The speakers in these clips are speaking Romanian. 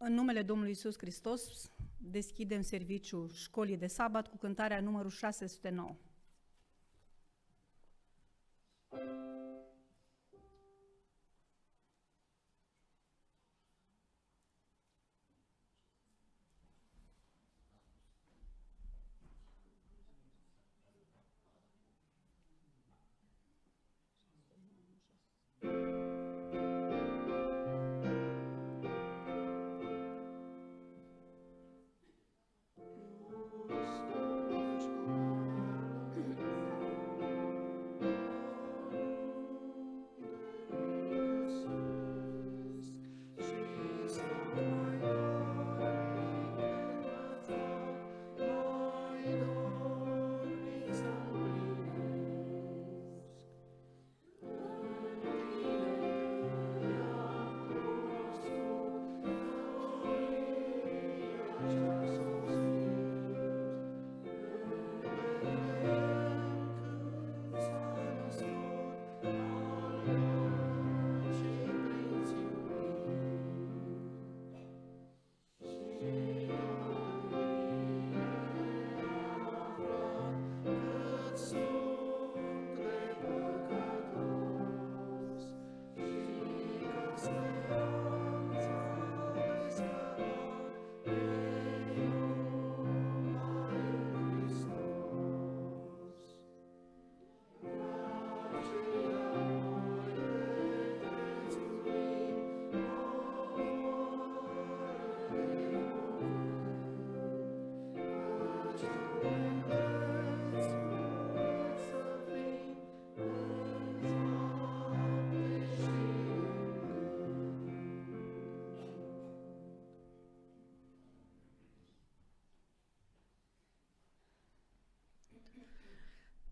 În numele Domnului Iisus Hristos, deschidem serviciul școlii de sabat cu cântarea numărul 609.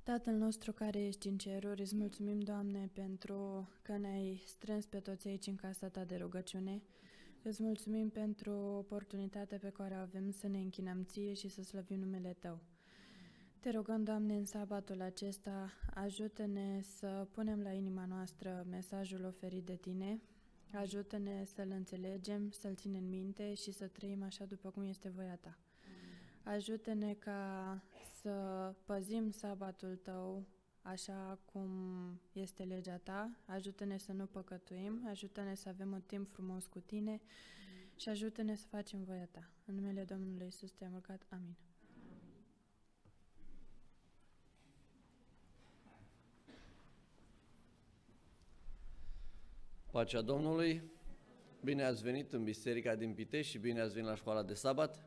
Tatăl nostru care ești în ceruri, îți mulțumim, Doamne, pentru că ne-ai strâns pe toți aici în casa Ta de rugăciune. Îți mulțumim pentru oportunitatea pe care o avem să ne închinăm Ție și să slăvim numele Tău. Te rugăm, Doamne, în sabatul acesta, ajută-ne să punem la inima noastră mesajul oferit de Tine, ajută-ne să-l înțelegem, să-l ținem în minte și să trăim așa după cum este voia Ta. Ajută-ne ca să păzim sabatul Tău așa cum este legea Ta, ajută-ne să nu păcătuim, ajută-ne să avem un timp frumos cu Tine și ajută-ne să facem voia Ta. În numele Domnului Iisus te-am rugat. Amin. Pacea Domnului, bine ați venit în Biserica din Pitești și bine ați venit la școala de sabat.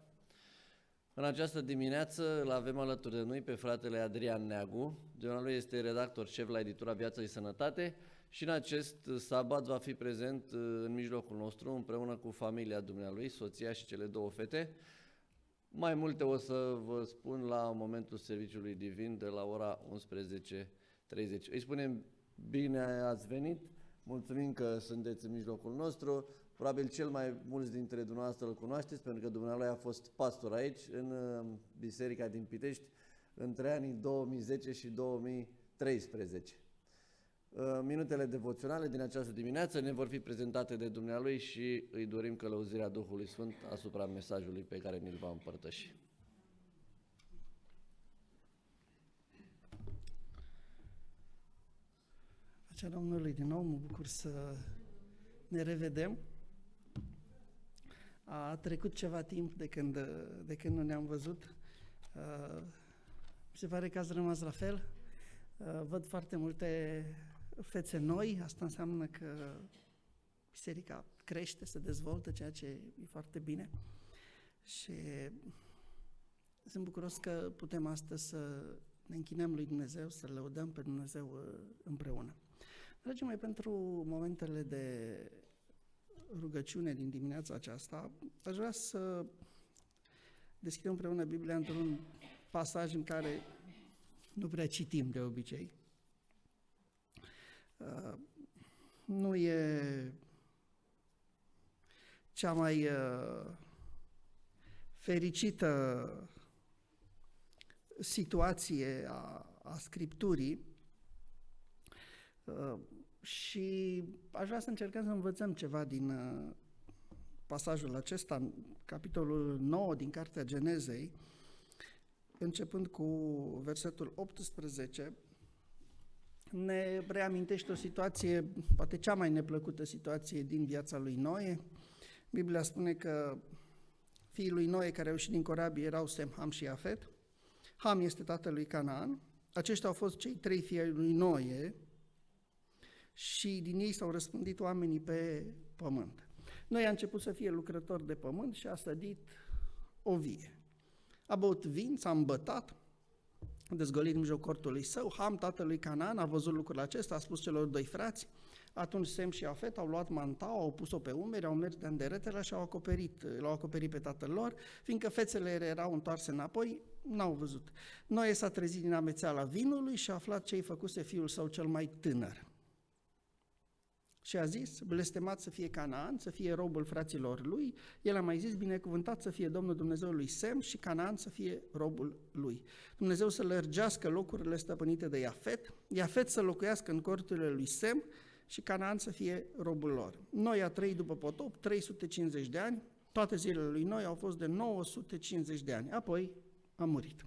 În această dimineață îl avem alături de noi pe fratele Adrian Neagu, dumnealui este redactor șef la editura Viață și Sănătate și în acest sabat va fi prezent în mijlocul nostru împreună cu familia dumnealui, soția și cele două fete. Mai multe o să vă spun la momentul serviciului divin de la ora 11:30. Îi spunem bine ați venit, mulțumim că sunteți în mijlocul nostru. Probabil cel mai mulți dintre dumneavoastră îl cunoașteți, pentru că dumnealui a fost pastor aici, în Biserica din Pitești, între anii 2010 și 2013. Minutele devoționale din această dimineață ne vor fi prezentate de dumnealui și îi dorim călăuzirea Duhului Sfânt asupra mesajului pe care ni-l va împărtăși. Pacea Domnului din nou, mă bucur să ne revedem. A trecut ceva timp de când nu ne-am văzut. Mi se pare că ați rămas la fel. Văd foarte multe fețe noi, asta înseamnă că biserica crește, se dezvoltă, ceea ce e foarte bine. Și sunt bucuros că putem astăzi să ne închinăm lui Dumnezeu, să lăudăm pe Dumnezeu împreună. Dragii mei, pentru momentele de rugăciune din dimineața aceasta, aș vrea să deschidem împreună Biblia într-un pasaj în care nu prea citim de obicei. Nu e cea mai fericită situație a Scripturii și aș vrea să încercăm să învățăm ceva din pasajul acesta, în capitolul 9 din Cartea Genezei, începând cu versetul 18, ne reamintește o situație, poate cea mai neplăcută situație din viața lui Noe. Biblia spune că fiii lui Noe care au ieșit din corabie erau Sem, Ham și Iafet. Ham este tatăl lui Canaan. Aceștia au fost cei 3 fii ai lui Noe și din ei s-au răspândit oamenii pe pământ. Noe a început să fie lucrător de pământ și a sădit o vie. A băut vin, s-a îmbătat, a dezgolit în mijlocul cortului său. Ham, tatălui Canaan, a văzut lucrul acesta, a spus celor 2 frați. Atunci Sem și Iafet au luat mantaua, au pus-o pe umeri, au mers de înderetele și l-au acoperit pe tatăl lor, fiindcă fețele erau întoarse înapoi, n-au văzut. Noe s-a trezit din amețeala vinului și a aflat ce-i făcuse fiul său cel mai tânăr. Și a zis, blestemat să fie Canaan, să fie robul fraților lui. El a mai zis, binecuvântat să fie Domnul Dumnezeul lui Sem și Canaan să fie robul lui. Dumnezeu să lărgească locurile stăpânite de Iafet, Iafet să locuiască în corturile lui Sem și Canaan să fie robul lor. Noi a trăit după potop 350 de ani, toate zilele lui Noi au fost de 950 de ani, apoi a murit.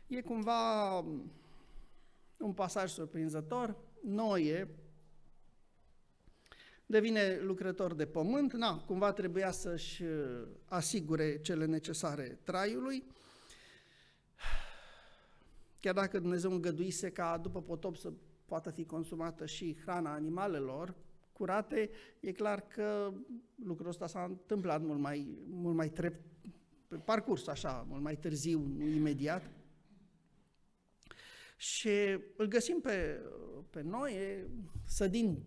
E cumva un pasaj surprinzător. Noe devine lucrător de pământ, cumva trebuia să-și asigure cele necesare traiului. Chiar dacă Dumnezeu îngăduise ca după potop să poată fi consumată și hrana animalelor curate, e clar că lucrul ăsta s-a întâmplat mult mai pe parcurs, așa, mult mai târziu, nu imediat. Și îl găsim pe Noe sădind,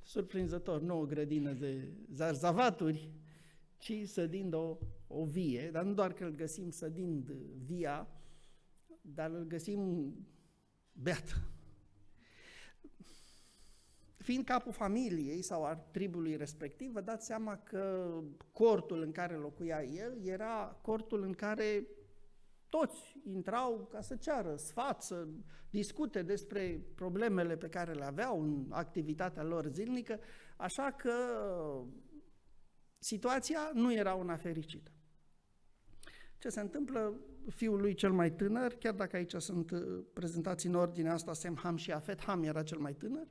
surprinzător, nu o grădină de zarzavaturi, ci sădind o vie, dar nu doar că îl găsim sădind via, dar îl găsim beat. Fiind capul familiei sau al tribului respectiv, vă dați seama că cortul în care locuia el era cortul în care toți intrau ca să ceară sfat, să discute despre problemele pe care le aveau în activitatea lor zilnică, așa că situația nu era una fericită. Ce se întâmplă? Fiul lui cel mai tânăr, chiar dacă aici sunt prezentați în ordinea asta Sem, Ham și Iafet, Ham era cel mai tânăr,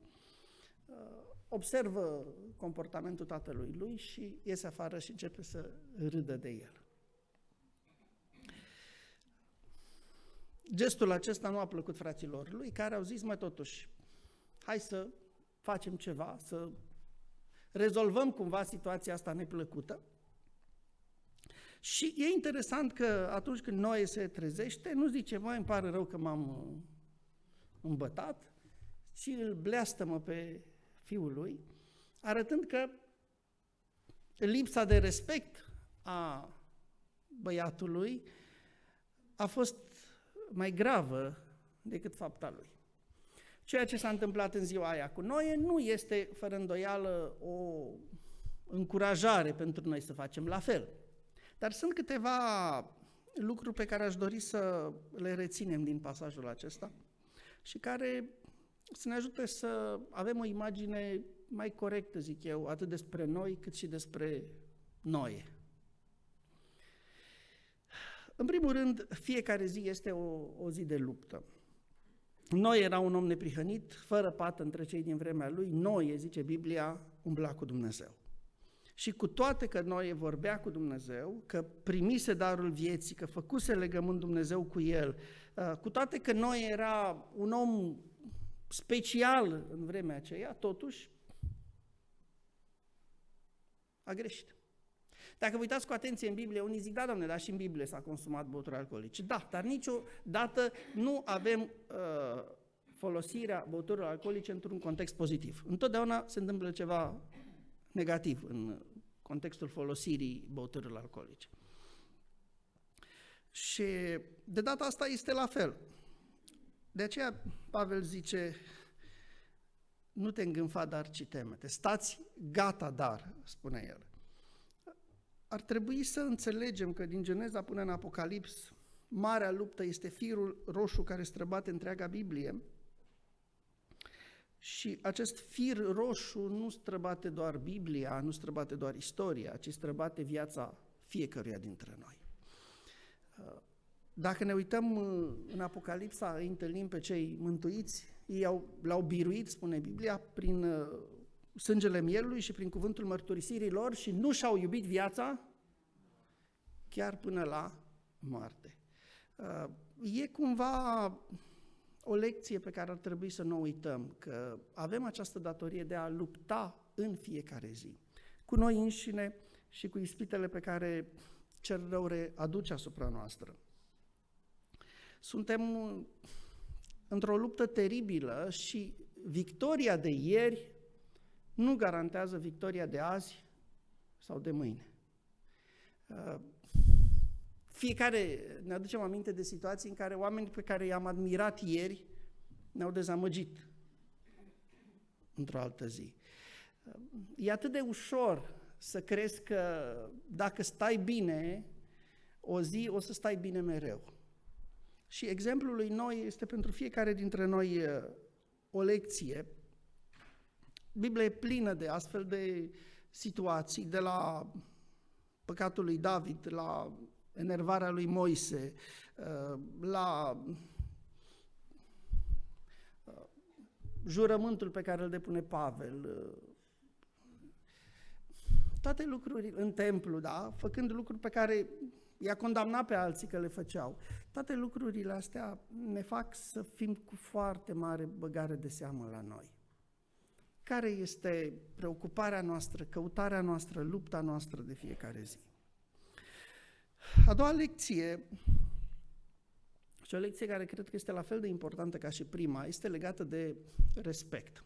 observă comportamentul tatălui lui și iese afară și începe să râdă de el. Gestul acesta nu a plăcut fraților lui, care au zis, totuși, hai să facem ceva, să rezolvăm cumva situația asta neplăcută. Și e interesant că atunci când Noe se trezește, nu zice, îmi pare rău că m-am îmbătat, ci îl bleastămă pe fiul lui, arătând că lipsa de respect a băiatului a fost mai gravă decât fapta lui. Ceea ce s-a întâmplat în ziua aia cu Noe nu este, fără îndoială, o încurajare pentru noi să facem la fel. Dar sunt câteva lucruri pe care aș dori să le reținem din pasajul acesta și care să ne ajute să avem o imagine mai corectă, zic eu, atât despre noi cât și despre Noe. În primul rând, fiecare zi este o zi de luptă. Noe era un om neprihănit, fără pată între cei din vremea lui. Noe, zice Biblia, umbla cu Dumnezeu. Și cu toate că Noe vorbea cu Dumnezeu, că primise darul vieții, că făcuse legământ Dumnezeu cu el, cu toate că Noe era un om special în vremea aceea, totuși a greșit. Dacă vă uitați cu atenție în Biblie, unii zic, da, Doamne, dar și în Biblie s-a consumat băuturi alcoolice. Da, dar niciodată nu avem folosirea băuturilor alcoolice într-un context pozitiv. Întotdeauna se întâmplă ceva negativ în contextul folosirii băuturilor alcoolice. Și de data asta este la fel. De aceea Pavel zice, nu te îngânfa, dar ci teme-te. Stați gata, dar, spune el. Ar trebui să înțelegem că din Geneza până în Apocalips, marea luptă este firul roșu care străbate întreaga Biblie, Și acest fir roșu nu străbate doar Biblia, nu străbate doar istoria, ci străbate viața fiecăruia dintre noi. Dacă ne uităm în Apocalipsa, îi întâlnim pe cei mântuiți, l-au biruit, spune Biblia, prin sângele mielului și prin cuvântul mărturisirii lor și nu și-au iubit viața chiar până la moarte. E cumva o lecție pe care ar trebui să nu uităm, că avem această datorie de a lupta în fiecare zi, cu noi înșine și cu ispitele pe care cel rău le aduce asupra noastră. Suntem într-o luptă teribilă și victoria de ieri nu garantează victoria de azi sau de mâine. Fiecare ne aducem aminte de situații în care oamenii pe care i-am admirat ieri ne-au dezamăgit într-o altă zi. E atât de ușor să crezi că dacă stai bine o zi, o să stai bine mereu. Și exemplul lui Noi este pentru fiecare dintre noi o lecție. Biblia e plină de astfel de situații, de la păcatul lui David, la enervarea lui Moise, la jurământul pe care îl depune Pavel, toate lucrurile în templu, da? Făcând lucruri pe care i-a condamnat pe alții că le făceau. Toate lucrurile astea ne fac să fim cu foarte mare băgare de seamă la noi. Care este preocuparea noastră, căutarea noastră, lupta noastră de fiecare zi? A doua lecție, și o lecție care cred că este la fel de importantă ca și prima, este legată de respect.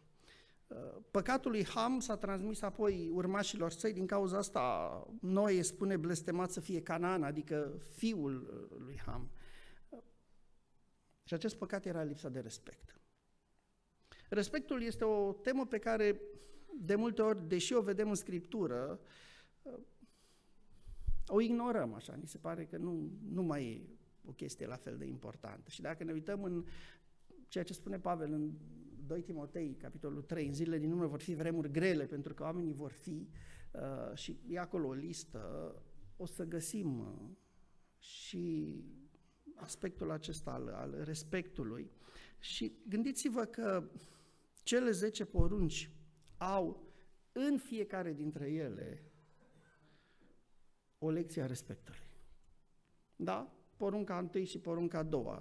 Păcatul lui Ham s-a transmis apoi urmașilor săi, din cauza asta Noe spune blestemat să fie Canaan, adică fiul lui Ham. Și acest păcat era lipsa de respect. Respectul este o temă pe care de multe ori, deși o vedem în Scriptură, o ignorăm așa, ni se pare că nu mai e o chestie la fel de importantă. Și dacă ne uităm în ceea ce spune Pavel în 2 Timotei, capitolul 3, în zilele din urmă vor fi vremuri grele, pentru că oamenii vor fi, și e acolo o listă, o să găsim și aspectul acesta al respectului. Și gândiți-vă că cele 10 porunci au în fiecare dintre ele o lecție a respectului. Da? Porunca 1 și porunca 2,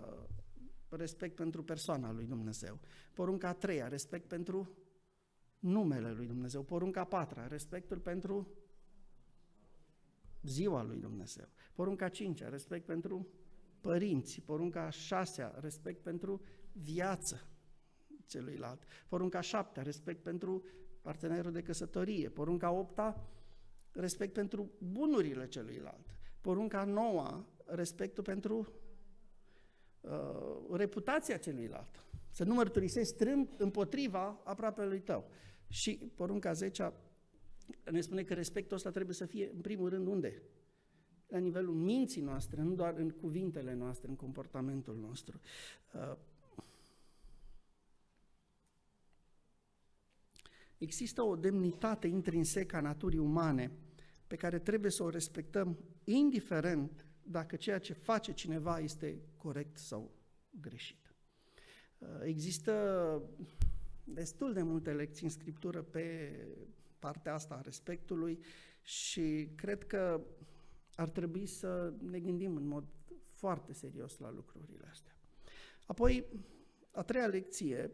respect pentru persoana lui Dumnezeu. Porunca 3, respect pentru numele lui Dumnezeu. Porunca 4, respectul pentru ziua lui Dumnezeu. Porunca 5, respect pentru părinți. Porunca 6, respect pentru viață celuilalt. Porunca 7, respect pentru partenerul de căsătorie. Porunca 8, respect pentru bunurile celuilalt. Porunca 9, respectul pentru reputația celuilalt. Să nu mărturisești strâmb împotriva aproapelui tău. Și porunca 10 ne spune că respectul ăsta trebuie să fie, în primul rând, unde? La nivelul minții noastre, nu doar în cuvintele noastre, în comportamentul nostru. Există o demnitate intrinsecă a naturii umane pe care trebuie să o respectăm, indiferent dacă ceea ce face cineva este corect sau greșit. Există destul de multe lecții în Scriptură pe partea asta a respectului și cred că ar trebui să ne gândim în mod foarte serios la lucrurile astea. Apoi, a treia lecție,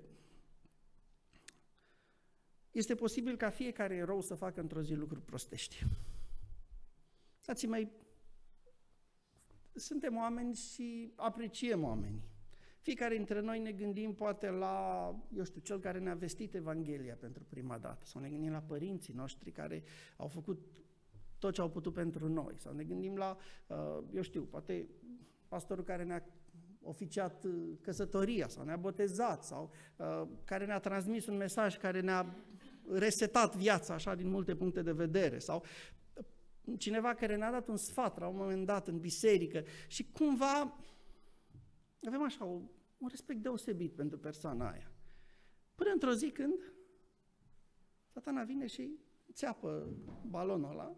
este posibil ca fiecare erou să facă într-o zi lucruri prostești. Dați-mi mai, suntem oameni și apreciem oamenii. Fiecare dintre noi ne gândim poate la, cel care ne-a vestit Evanghelia pentru prima dată, sau ne gândim la părinții noștri care au făcut tot ce au putut pentru noi, sau ne gândim la, poate pastorul care ne-a oficiat căsătoria, sau ne-a botezat, sau care ne-a transmis un mesaj care ne-a resetat viața, așa, din multe puncte de vedere, sau cineva care ne-a dat un sfat la un moment dat în biserică și cumva avem așa un respect deosebit pentru persoana aia. Până într-o zi când Satana vine și țeapă balonul ăla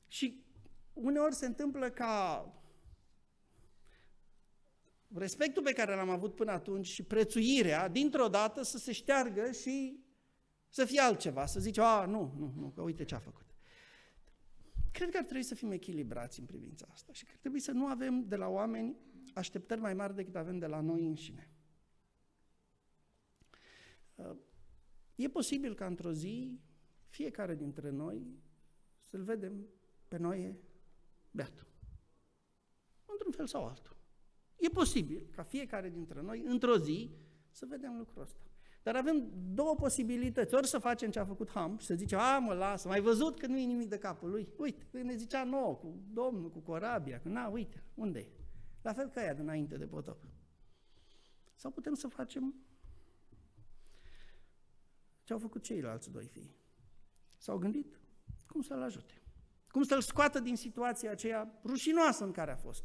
și uneori se întâmplă ca respectul pe care l-am avut până atunci și prețuirea, dintr-o dată să se șteargă și să fie altceva, să zici, nu, că uite ce a făcut. Cred că ar trebui să fim echilibrați în privința asta și că ar trebui să nu avem de la oameni așteptări mai mari decât avem de la noi înșine. E posibil ca într-o zi fiecare dintre noi să-L vedem pe Noe beat, într-un fel sau altul. E posibil ca fiecare dintre noi, într-o zi, să vedem lucrul ăsta. Dar avem două posibilități. Ori să facem ce a făcut Ham și să zicem, mă, lasă, mai văzut că nu e nimic de capul lui? Uite, ne zicea nouă, cu Domnul, cu corabia, că uite, unde e? La fel ca ea dinainte de potop. Sau putem să facem ce au făcut ceilalți doi fii. S-au gândit cum să-l ajute. Cum să-l scoată din situația aceea rușinoasă în care a fost.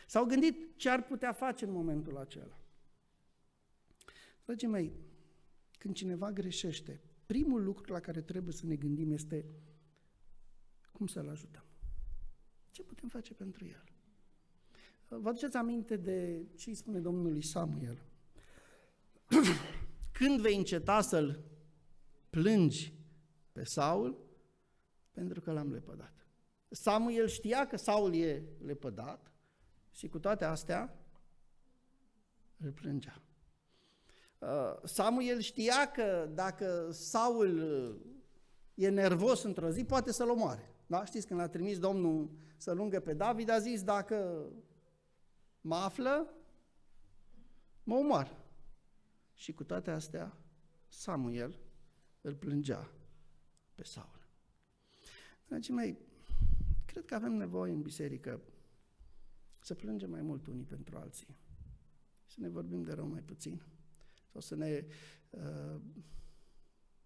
S-au gândit ce ar putea face în momentul acela. Dragii mei, când cineva greșește, primul lucru la care trebuie să ne gândim este cum să-l ajutăm. Ce putem face pentru el? Vă aduceți aminte de ce îi spune Domnul lui Samuel? Când vei înceta să-l plângi pe Saul? Pentru că l-am lepădat. Samuel știa că Saul e lepădat și cu toate astea îl plângea. Samuel știa că dacă Saul e nervos într-o zi, poate să-l omoare. Da? Știți, când l-a trimis Domnul să-l ungă pe David, a zis, dacă mă află, mă omoară. Și cu toate astea, Samuel îl plângea pe Saul. Dragii mei, cred că avem nevoie în biserică să plângem mai mult unii pentru alții, să ne vorbim de rău mai puțin, sau să ne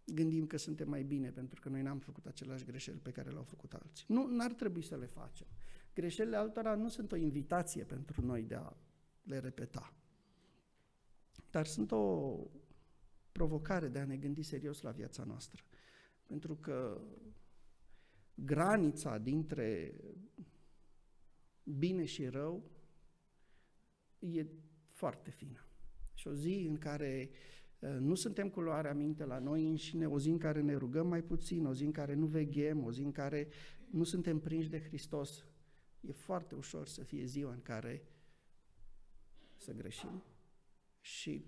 gândim că suntem mai bine pentru că noi n-am făcut aceleași greșeli pe care le-au făcut alții. Nu, n-ar trebui să le facem. Greșelile altora nu sunt o invitație pentru noi de a le repeta, dar sunt o provocare de a ne gândi serios la viața noastră. Pentru că granița dintre bine și rău e foarte fină. Și o zi în care nu suntem cu luarea minte la noi înșine, o zi în care ne rugăm mai puțin, o zi în care nu veghem, o zi în care nu suntem prinși de Hristos, e foarte ușor să fie ziua în care să greșim și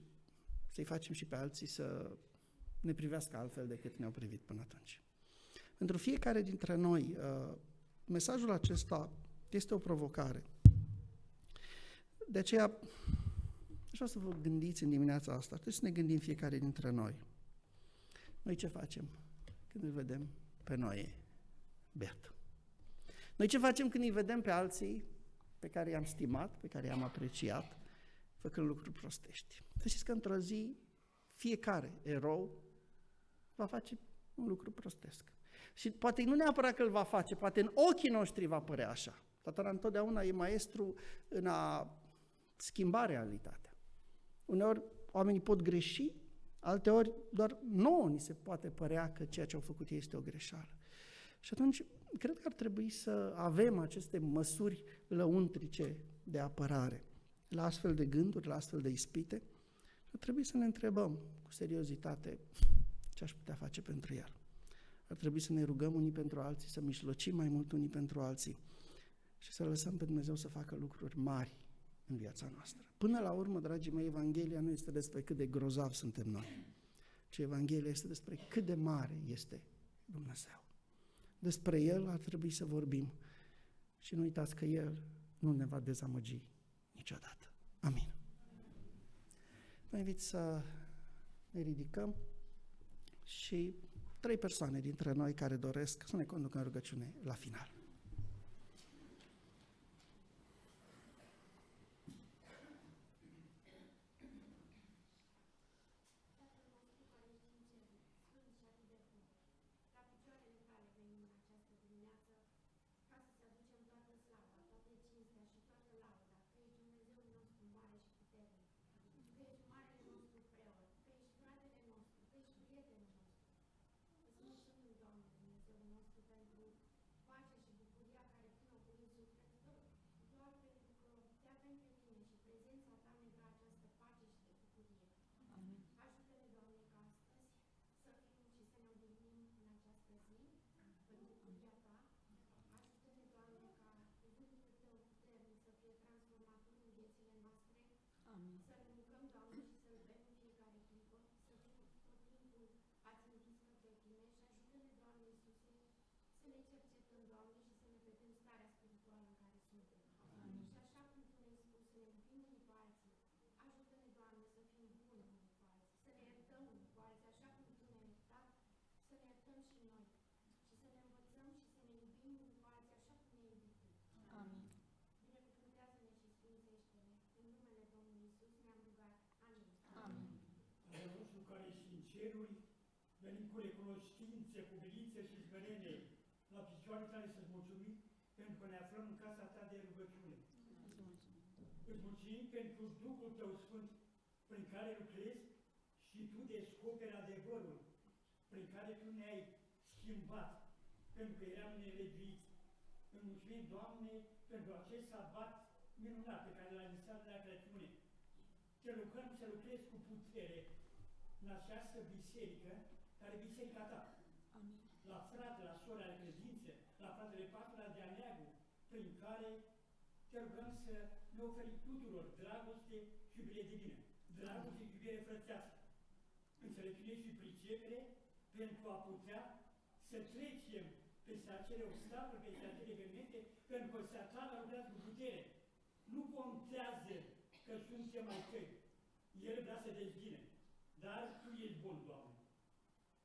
să-i facem și pe alții să ne privească altfel decât ne-au privit până atunci. Pentru fiecare dintre noi, mesajul acesta este o provocare. De aceea, vreau să vă gândiți în dimineața asta, trebuie să ne gândim fiecare dintre noi. Noi ce facem când îl vedem pe noi beat? Noi ce facem când îi vedem pe alții pe care i-am stimat, pe care i-am apreciat, făcând lucruri prostești? Să știți că într-o zi fiecare erou va face un lucru prostesc. Și poate nu neapărat că îl va face, poate în ochii noștri va părea așa. Satana întotdeauna e maestru în a schimba realitatea. Uneori oamenii pot greși, alteori doar nouă ni se poate părea că ceea ce au făcut ei este o greșeală. Și atunci, cred că ar trebui să avem aceste măsuri lăuntrice de apărare la astfel de gânduri, la astfel de ispite. Și ar trebui să ne întrebăm cu seriozitate ce aș putea face pentru el. Ar trebui să ne rugăm unii pentru alții, să mijlocim mai mult unii pentru alții și să lăsăm pe Dumnezeu să facă lucruri mari în viața noastră. Până la urmă, dragii mei, Evanghelia nu este despre cât de grozavi suntem noi, ci Evanghelia este despre cât de mare este Dumnezeu. Despre El ar trebui să vorbim și nu uitați că El nu ne va dezamăgi niciodată. Amin. Vă invit să ne ridicăm și 3 persoane dintre noi care doresc să ne conducă în rugăciune la final. ceruri, venim cu recunoștință, cu bilință și zmărenie la picioarele tale să-ți mulțumim pentru că ne aflăm în casa ta de rugăciune. Îți mulțumim pentru Duhul tău Sfânt prin care lucrezi și tu descoperi adevărul, prin care tu ne-ai schimbat, pentru că eram nelegiuiți. Îți mulțumim, Doamne, pentru acest sabat minunat pe care l-ai lăsat de la Crăciune. Te rugăm să lucrezi cu putere în această biserică, care e biserica ta. Amin. La frate, la sora de credință, la fratele patru, la Deaneagu, prin care te rugăm să ne oferi tuturor dragoste și iubire divină, dragoste și iubire frățească, înțelepciune și pricepere pentru a putea să trecem peste acele obstacole, peste acele evenimente, pentru că Satana lucrează cu putere. Nu contează că suntem mai tăi. El vrea să dezghine. Dar Tu ești bun, Doamne.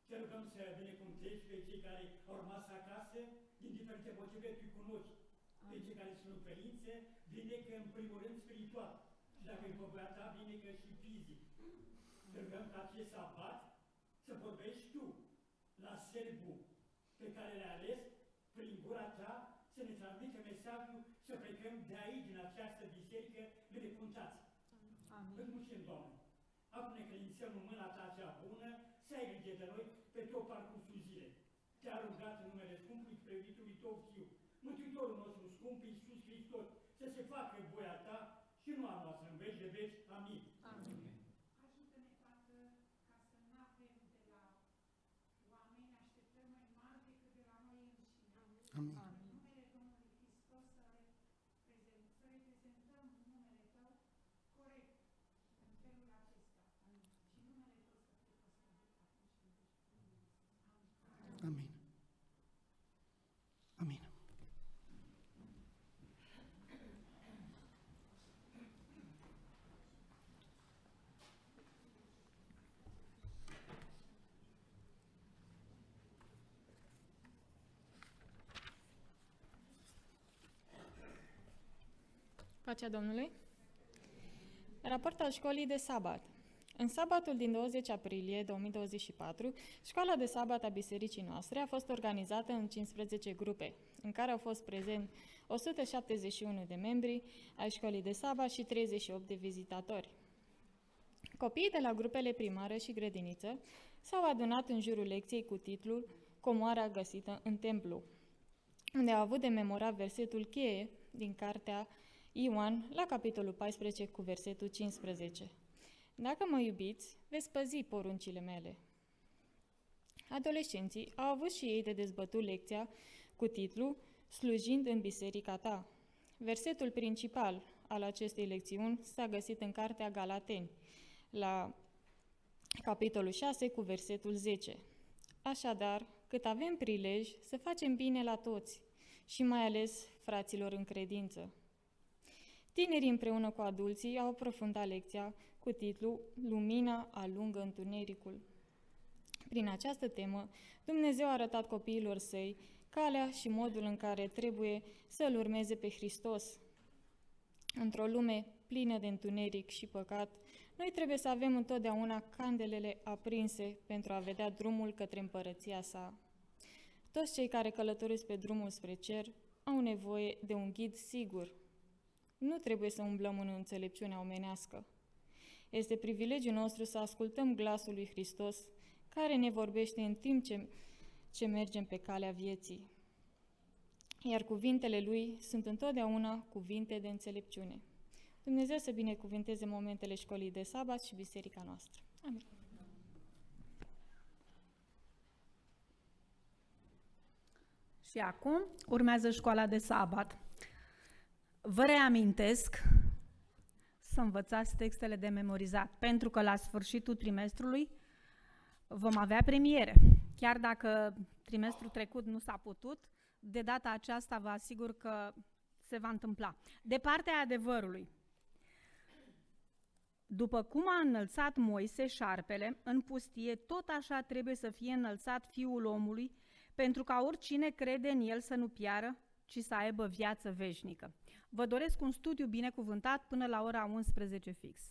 Te rugăm să binecuvântezi pe cei care au rămas acasă, din diferite motive Tu îi cunoști. Pe cei care sunt în părință, vindecă în primul rând spiritual. Și dacă e povea Ta, vindecă și fizic. Te rugăm ca acest sabat să vorbești Tu la sârbul pe care le-ai ales, prin gura Ta, să ne transmită mesajul, să plecăm de aici, din această biserică, binecuvântați. Îți mulțumim, Doamne. Acum ne credințăm în mâna Ta cea bună, să ai grijă de noi pe tot parcursul zilei. Te-a rugat în numele Scumpului Preomitului Tău Fiu, Mântuitorul nostru scump, Iisus Hristos, să se facă voia Ta și nu a noastră în veci de veci. Amin. Amin. Ajută-ne, Tată, ca să nu avem de la oameni așteptări mai mari decât de la noi înșine. Amin. În numele Domnului Hristos să reprezentăm numele Tău corect în felul acesta. Și numele Tău să fie păstrat acum și în veci. Amin. Amin. Pacea Domnului. Raport al școlii de sabat. În sabatul din 20 aprilie 2024, școala de sabat a bisericii noastre a fost organizată în 15 grupe, în care au fost prezenți 171 de membri ai școlii de sabat și 38 de vizitatori. Copiii de la grupele primară și grădiniță s-au adunat în jurul lecției cu titlul Comoara găsită în templu, unde au avut de memorat versetul cheie din cartea Ioan, la capitolul 14, cu versetul 15. Dacă mă iubiți, veți păzi poruncile mele. Adolescenții au avut și ei de dezbătut lecția cu titlul Slujind în biserica ta. Versetul principal al acestei lecțiuni s-a găsit în cartea Galateni, la capitolul 6, cu versetul 10. Așadar, cât avem prilej să facem bine la toți și mai ales fraților în credință. Tinerii împreună cu adulții au aprofundat lecția cu titlul Lumina alungă întunericul. Prin această temă, Dumnezeu a arătat copiilor săi calea și modul în care trebuie să-L urmeze pe Hristos. Într-o lume plină de întuneric și păcat, noi trebuie să avem întotdeauna candelele aprinse pentru a vedea drumul către împărăția sa. Toți cei care călătoresc pe drumul spre cer au nevoie de un ghid sigur. Nu trebuie să umblăm în înțelepciunea omenească. Este privilegiul nostru să ascultăm glasul lui Hristos, care ne vorbește în timp ce mergem pe calea vieții. Iar cuvintele lui sunt întotdeauna cuvinte de înțelepciune. Dumnezeu să binecuvinteze momentele școlii de sabat și biserica noastră. Amin. Și acum urmează școala de sabat. Vă reamintesc să învățați textele de memorizat, pentru că la sfârșitul trimestrului vom avea premiere. Chiar dacă trimestrul trecut nu s-a putut, de data aceasta vă asigur că se va întâmpla. De partea adevărului, după cum a înălțat Moise șarpele în pustie, tot așa trebuie să fie înălțat Fiul omului, pentru ca oricine crede în el să nu piară, ci să aibă viață veșnică. Vă doresc un studiu binecuvântat până la ora 11 fix.